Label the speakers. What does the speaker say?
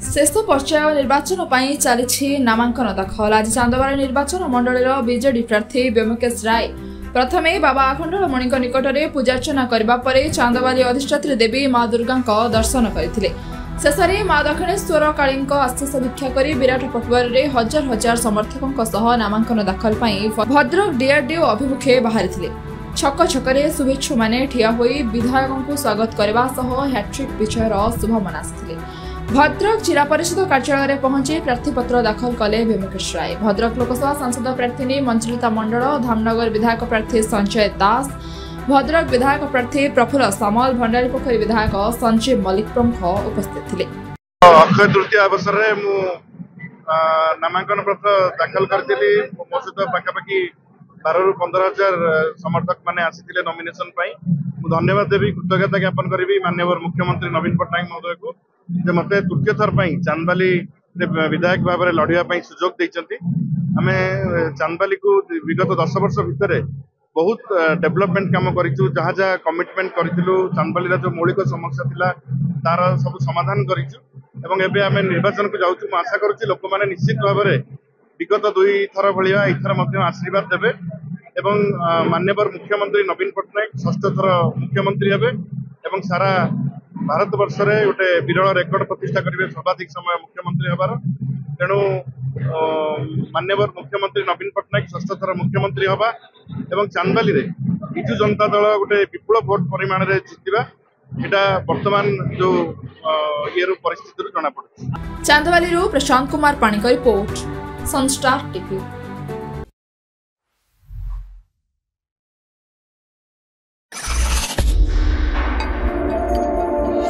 Speaker 1: शेष पर्याय निर्वाचन पर चली नामांकन दाखल। आज चांदबाली निर्वाचन मंडल बीजेडी प्रार्थी व्योमकेश राय प्रथमे बाबा आखंडलमणि निकट में पूजार्चना करने चांदबाली अधिष्ठात्री देवी माँ दुर्गा दर्शन करते। शेष में माँ दक्षिणेश्वर काली आशीष भिक्षा कर विराट पटुआर हजार हजार समर्थकों नामांकन दाखल भद्रक डीआरडीओ अभिमुखे बाहरी छक छकरे शुभेच्छु माने ठिया होई विधायकों को स्वागत करने हैट्रिक विजयर शुभमना आसिथिले। भद्रक जिला परिषद कार्यालय में पहुंची प्रार्थीपत्र दाखल कले व्योमकेश राय। भद्रक लोकसभा सांसद प्रार्थी मंजुलता मंडल, धामनगर विधायक प्रार्थी संजय दास, भद्रक विधायक प्रार्थी प्रफुल्ल सामल, भंडारीपोखरी विधायक संजीव मल्लिक प्रमुख उपस्थित थे।
Speaker 2: अक्षय तृतीया अवसर में नामांकन पत्र दाखल करी मो सहित पाखापाखि 12 ରୁ 15,000 समर्थक मैंने आसी नॉमिनेशन धन्यवाद देवी, कृतज्ञता ज्ञापन करी माननीय मुख्यमंत्री नवीन पट्टनायक महोदय को मत तृतीय थर चांदबाली विधायक भाव में लड़ाई सुजोग देते। आम चांदबाली को विगत 10 वर्ष भितर बहुत डेवलपमेंट काम करूँ, जहाँ जहाँ कमिटमेंट करूँ चांदबाली जो मौलिक समस्या थिला तार सब समाधान करूँ। आम निर्वाचन को जाऊँ, आशा करुँच लोक मैंने निश्चित भाव में विगत 2 थर भाया एथर आशीर्वाद देवे एवं माननीय मुख्यमंत्री नवीन पट्टनायक 6ठ थर मुख्यमंत्री हे एवं सारा भारत वर्ष में गोटे विरल रेकर्ड प्रतिष्ठा करेंगे सर्वाधिक समय मुख्यमंत्री हबार। तेणु माननीय मुख्यमंत्री नवीन पट्टनायक 6ठ थर मुख्यमंत्री हवा एवं चांदबाली विजु जनता दल गोटे विपुल भोट परिमाण में जितवा एटा वर्तमान जो ये परिस्थिति जना पड़े।
Speaker 1: चांदबाली प्रशांत कुमार पाणी का रिपोर्ट, सनस्टार टीवी।